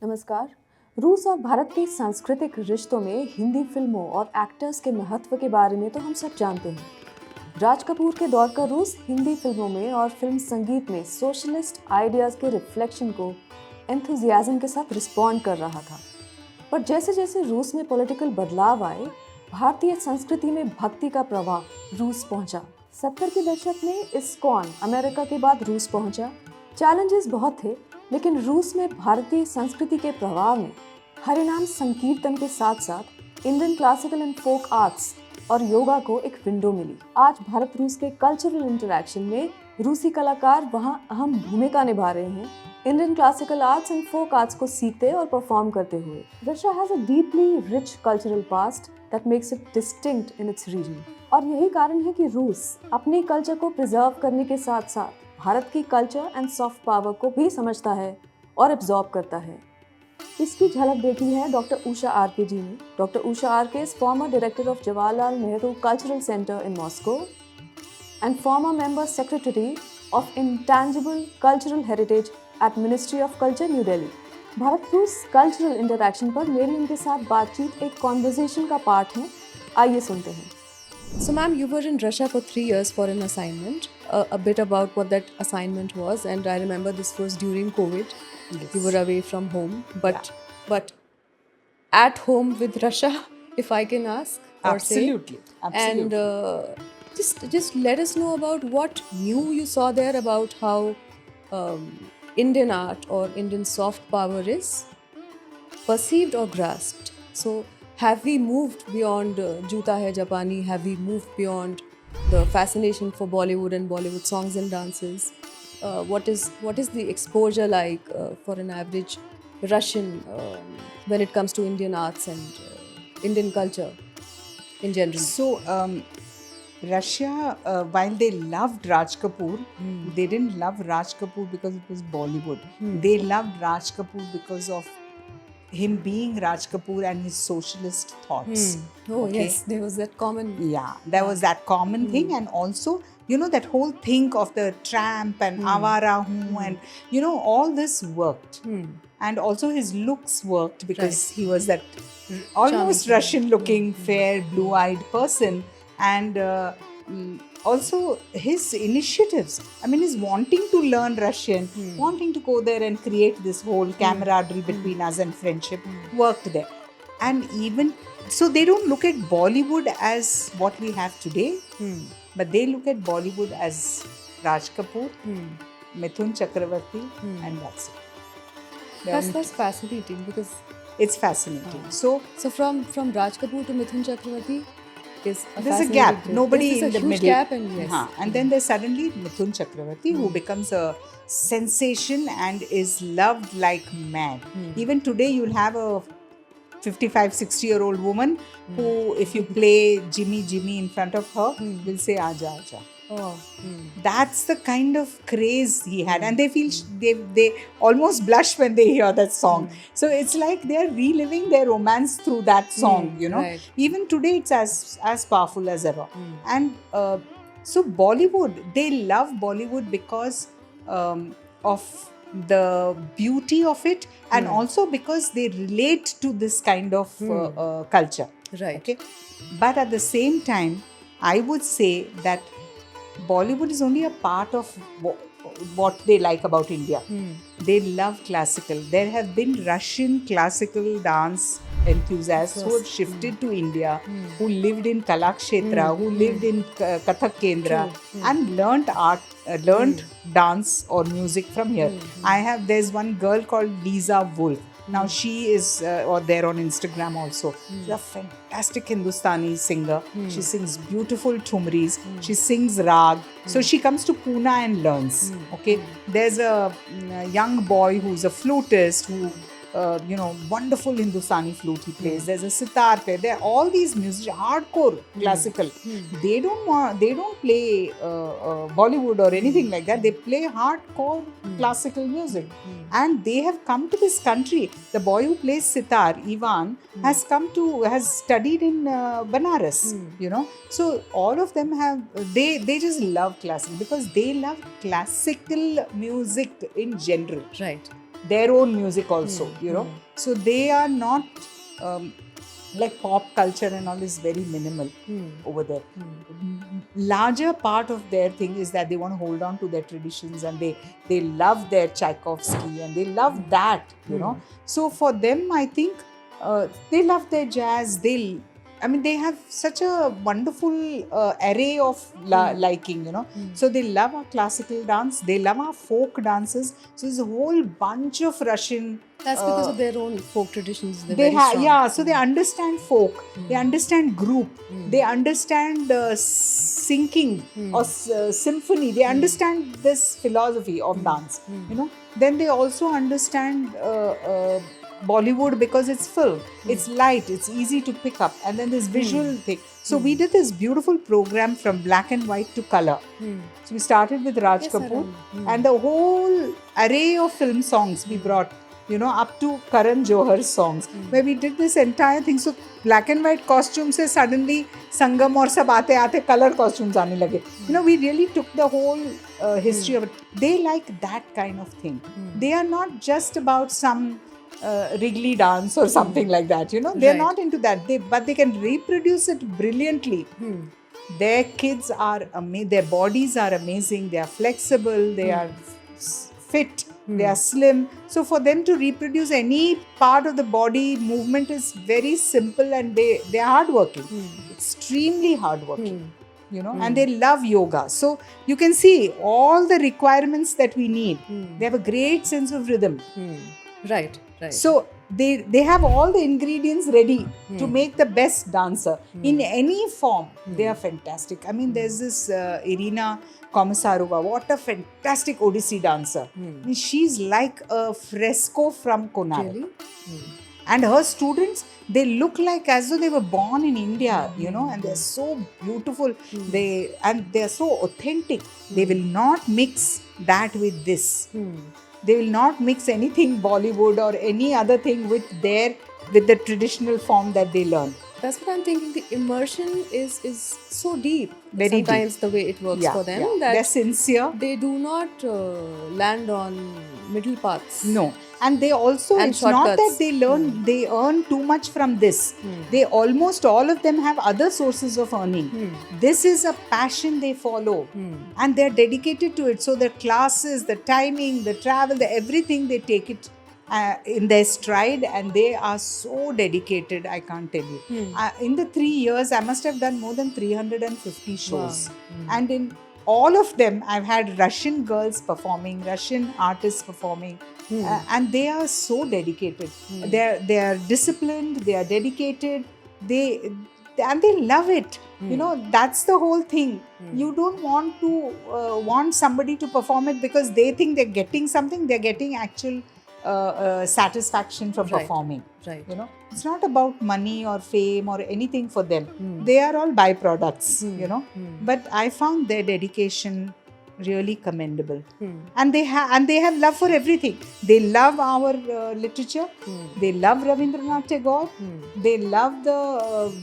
नमस्कार। रूस और भारत के सांस्कृतिक रिश्तों में हिंदी फिल्मों और एक्टर्स के महत्व के बारे में तो हम सब जानते हैं। राज कपूर के दौर का रूस हिंदी फिल्मों में और फिल्म संगीत में सोशलिस्ट आइडियाज के रिफ्लेक्शन को एंथुजियाज्म के साथ रिस्पॉन्ड कर रहा था। पर जैसे जैसे रूस में पॉलिटिकल बदलाव आए, भारतीय संस्कृति में भक्ति का प्रवाह रूस पहुंचा। 70 के दशक में इस्कॉन अमेरिका के बाद रूस पहुंचा। चैलेंजेस बहुत थे, लेकिन रूस में भारतीय संस्कृति के प्रभाव में हरिनाम संकीर्तन के साथ साथ Indian classical and folk arts और योगा को एक विंडो मिली। आज भारत रूस के कल्चरल इंटरैक्शन में रूसी कलाकार वहां अहम भूमिका निभा रहे हैं, Indian classical arts and folk arts को सीखते और परफॉर्म करते हुए। Russia has a deeply rich cultural past that makes it distinct in its region. और यही कारण है कि रूस अपने कल्चर को प्रिजर्व करने के साथ साथ भारत की कल्चर एंड सॉफ्ट पावर को भी समझता है और एब्जॉर्ब करता है। इसकी झलक देखी है डॉक्टर उषा आरके जी ने। Doctor Usha RK is former director of Jawaharlal Nehru cultural centre in Moscow and former member secretary of intangible cultural heritage at ministry of culture New Delhi. Bharat रूस कल्चरल इंटरैक्शन पर मेरी उनके साथ बातचीत एक कॉन्वर्सेशन का पार्ट है। आइए सुनते हैं। So ma'am, you were in Russia for 3 years for an assignment. A bit about what that assignment was, and I remember this was during COVID. Yes. You were away from home, but at home with Russia, if I can ask or Absolutely. say. Absolutely. And just let us know about what new you saw there about how Indian art or Indian soft power is perceived or grasped. So have we moved beyond Juta Hai Japani? Have we moved beyond the fascination for Bollywood and Bollywood songs and dances? What is the exposure like for an average Russian when it comes to Indian arts and Indian culture in general? So, Russia, while they loved Raj Kapoor, they didn't love Raj Kapoor because it was Bollywood. They loved Raj Kapoor because of him being Raj Kapoor and his socialist thoughts. Oh Okay? yes, there was that common. Yeah, there was that common thing, and also, you know, that whole thing of the tramp and Avara Hoon and, all this worked. And also his looks worked because he was that almost Russian looking, fair, blue-eyed person. And also his initiatives, I mean, his wanting to learn Russian, wanting to go there and create this whole camaraderie between us and friendship worked there. And even so, they don't look at Bollywood as what we have today, but they look at Bollywood as Raj Kapoor, Mithun Chakravarti, and that's it. That's fascinating because It's fascinating. So from Raj Kapoor to Mithun Chakravarti is there's a gap. Nobody this is in a the huge middle. gap, and yes. And then there's suddenly Mithun Chakravarti, who becomes a sensation and is loved like mad. Even today, you'll have a 55, 60-year-old woman who, if you play Jimmy, Jimmy in front of her, will say, Aja, Aja. Oh. That's the kind of craze he had, and they feel they almost blush when they hear that song. So it's like they're reliving their romance through that song, Right. Even today it's as powerful as ever. And so Bollywood, they love Bollywood because of the beauty of it, and also because they relate to this kind of culture. Right. Okay, but at the same time, I would say that Bollywood is only a part of what they like about India. They love classical. There have been Russian classical dance enthusiasts who have shifted to India, who lived in Kalakshetra, who lived in Kathak Kendra, and learned dance or music from here. There's one girl called Lisa Wolf. Now she is there on Instagram also. She's a fantastic Hindustani singer. She sings beautiful thumris. She sings rag. So she comes to Pune and learns. Okay, there's a young boy who's a flutist who wonderful Hindustani flute he plays. There's a sitar player. There are all these music, hardcore classical. They don't play Bollywood or anything like that. They play hardcore classical music, and they have come to this country. The boy who plays sitar, Ivan, has studied in Banaras. So all of them they just love classical because they love classical music in general. Right. their own music also, you know. So they are not like pop culture and all is very minimal over there. Larger part of their thing is that they want to hold on to their traditions, and they love their Tchaikovsky and they love that, you know. So for them, I think they love their jazz. They have such a wonderful array of liking, you know. So they love our classical dance, they love our folk dances. So there's a whole bunch of Russian. That's because of their own folk traditions. They're They very have, strong. yeah. So they understand folk, they understand group, they understand syncing or symphony. They understand this philosophy of dance, you know. Then they also understand Bollywood because it's film, it's light, it's easy to pick up, and then this visual thing. So we did this beautiful program from black and white to color. So we started with Raj Kapoor, and the whole array of film songs we brought, you know, up to Karan Johar's songs, where we did this entire thing. So black and white costumes se suddenly Sangam or sab aate aate color costumes aane lage. You know, we really took the whole history of it. They like that kind of thing. They are not just about some Wrigley dance or something like that, you know. They're not into that. But they can reproduce it brilliantly. Their kids are their bodies are amazing. They are flexible. They are fit. They are slim. So for them to reproduce any part of the body movement is very simple, and they are hardworking, extremely hardworking. You know, and they love yoga. So you can see all the requirements that we need. They have a great sense of rhythm. Right. So they have all the ingredients ready to make the best dancer in any form. They are fantastic. I mean, there's this Irina Komisarova. What a fantastic Odissi dancer. I mean, she's like a fresco from Konark. Really? And her students, they look like as though they were born in India, you know, and they're so beautiful. They're so authentic. They will not mix that with this. They will not mix anything Bollywood or any other thing with the traditional form that they learn. That's what I'm thinking. The immersion is so deep. Very sometimes deep. the way it works for them, that they're sincere. they do not land on middle paths. No. And they also, And it's not shortcuts. that they earn too much from this. They almost all of them have other sources of earning. This is a passion they follow, and they're dedicated to it. So the classes, the timing, the travel, the everything, they take it in their stride, and they are so dedicated, I can't tell you. In the 3 years, I must have done more than 350 shows. And in all of them, I've had Russian girls performing, Russian artists performing, and they are so dedicated. They are disciplined, they are dedicated, they love it. You know, that's the whole thing. You don't want to want somebody to perform it because they think they're getting something. They're getting actual satisfaction from performing. Right. You know, it's not about money or fame or anything for them. They are all byproducts, you know. But I found their dedication really commendable. And they have love for everything. They love our literature. They love Rabindranath Tagore. They love the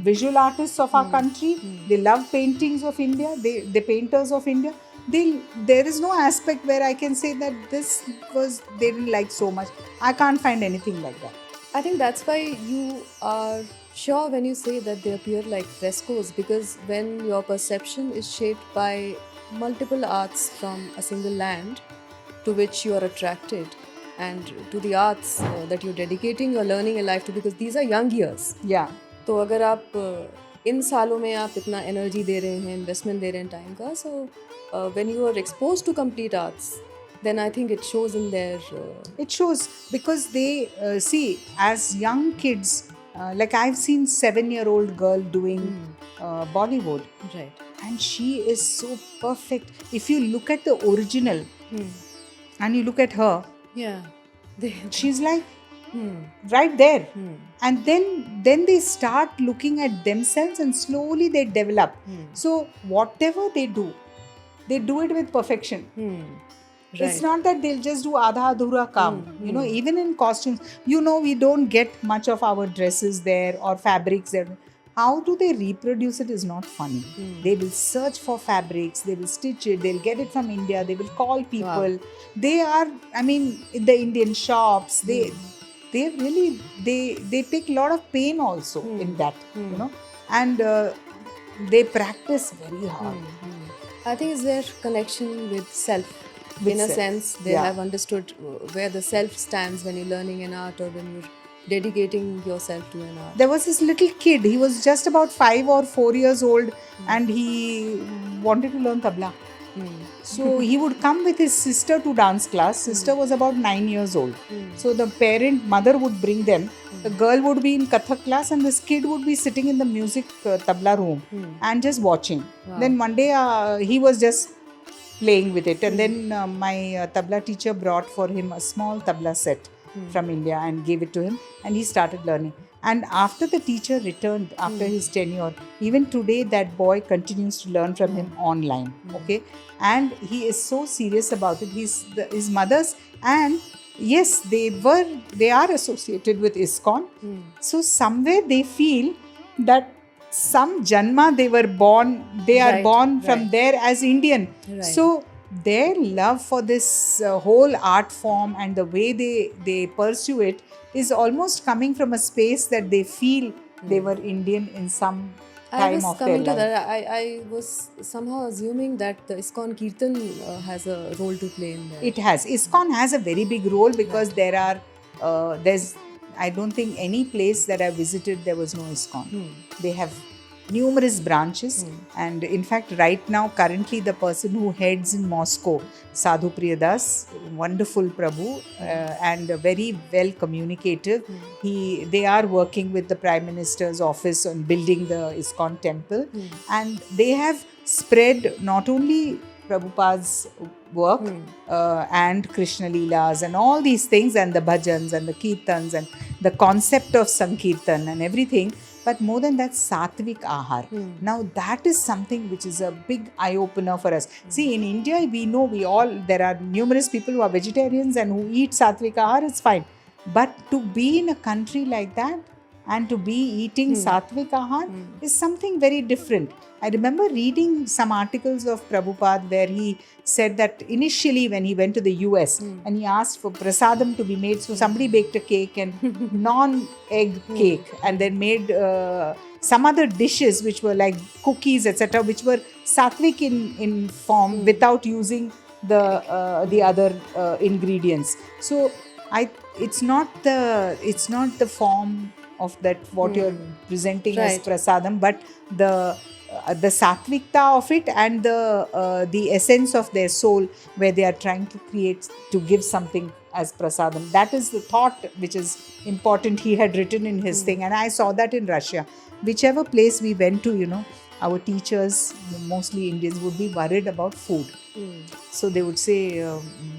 visual artists of our country. They love paintings of India. The painters of India. There is no aspect where I can say that this was they didn't like so much. I can't find anything like that. I think that's why you are sure when you say that they appear like frescoes, because when your perception is shaped by multiple arts from a single land to which you are attracted, and to the arts that you're dedicating your learning and life to, because these are young years. Yeah. तो अगर आप इन सालों में आप इतना energy दे रहे हैं, investment दे रहे हैं टाइम का, so when you are exposed to complete arts, then I think it shows in their... It shows because they see, as young kids, like I've seen 7-year-old girl doing Bollywood. Right. And she is so perfect. If you look at the original and you look at her, she's like right there. And then they start looking at themselves and slowly they develop. So whatever they do it with perfection. Right. It's not that they'll just do adha adhura kaam. You know, even in costumes, you know, we don't get much of our dresses there or fabrics there. how do they reproduce it is not funny. They will search for fabrics, they will stitch it, they'll get it from India, they will call people. They are, I mean, in the Indian shops, they really, they take a lot of pain also in that, you know, and they practice very hard. I think it's their connection with self. With In a self. sense, they Yeah. have understood where the self stands when you're learning an art or when you're dedicating yourself to an art. There was this little kid, he was just about 5 or 4 years old, and he wanted to learn tabla. So he would come with his sister to dance class. Sister was about 9 years old. So the mother would bring them. The girl would be in Kathak class and this kid would be sitting in the music tabla room and just watching. Then one day he was just playing with it, and then my tabla teacher brought for him a small tabla set from India and gave it to him, and he started learning. And after the teacher returned, after his tenure, even today that boy continues to learn from him online. Okay, and he is so serious about it. His mother's, and yes, they are associated with ISKCON. So somewhere they feel that some janma they were born, they are Right, born from right. there as Indian. Right. So their love for this whole art form and the way they pursue it is almost coming from a space that they feel they were Indian in some I time was of their coming to life. that. I was somehow assuming that the ISKCON Kirtan has a role to play in there. It has. ISKCON has a very big role because there's, I don't think any place that I visited there was no ISKCON. They have numerous branches, and in fact right now currently the person who heads in Moscow, Sadhu Priyadas, wonderful Prabhu, and very well communicative. They are working with the Prime Minister's office on building the ISKCON temple, and they have spread not only Prabhupada's work and Krishna Leelas and all these things, and the bhajans and the kirtans and the concept of Sankirtan and everything, but more than that, Satvik Ahar. Now that is something which is a big eye-opener for us. See, in India, we know there are numerous people who are vegetarians and who eat Satvik Ahar, it's fine. But to be in a country like that and to be eating Satvik Ahar is something very different. I remember reading some articles of Prabhupada where he said that initially when he went to the US and he asked for prasadam to be made, so somebody baked a cake and non-egg cake, and then made some other dishes which were like cookies, etc., which were sattvic in form without using the other ingredients. So it's not the form of that what you're presenting as Right. prasadam, but the sattvikta of it and the essence of their soul, where they are trying to give something as prasadam. That is the thought which is important. He had written in his thing, and I saw that in Russia. Whichever place we went to, our teachers, mostly Indians, would be worried about food. So they would say,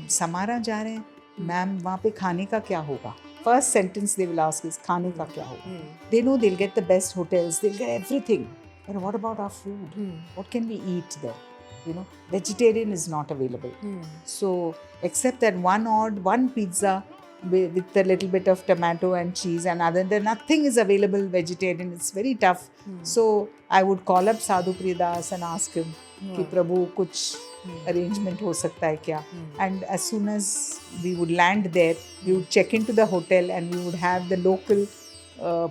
Samara जा रहे हैं, ma'am वहाँ पे खाने का क्या होगा? First sentence they will ask is, खाने का क्या होगा? They know they'll get the best hotels, they'll get everything. But what about our food? What can we eat there? Vegetarian is not available. So except that one pizza with a little bit of tomato and cheese, and other than nothing is available vegetarian. It's very tough. So I would call up Sadhu Priyadas and ask him कि प्रभु कुछ arrangement हो सकता है क्या? And as soon as we would land there, we would check into the hotel and we would have the local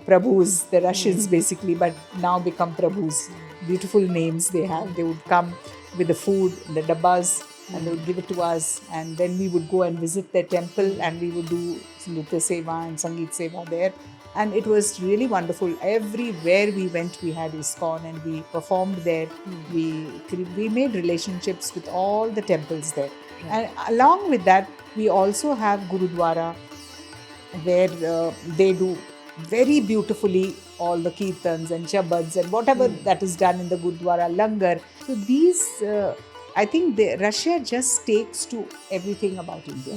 Prabhus, the Russians basically, but now become Prabhus. Beautiful names they have. They would come with the food, the dabbas, and they would give it to us. And then we would go and visit their temple, and we would do Nritya Seva and Sangeet Seva there. And it was really wonderful. Everywhere we went, we had ISKCON, and we performed there. We made relationships with all the temples there. And along with that, we also have Gurudwara, where they do very beautifully all the kirtans and shabads and whatever that is done in the Gurudwara, langar. So these, I think Russia just takes to everything about India.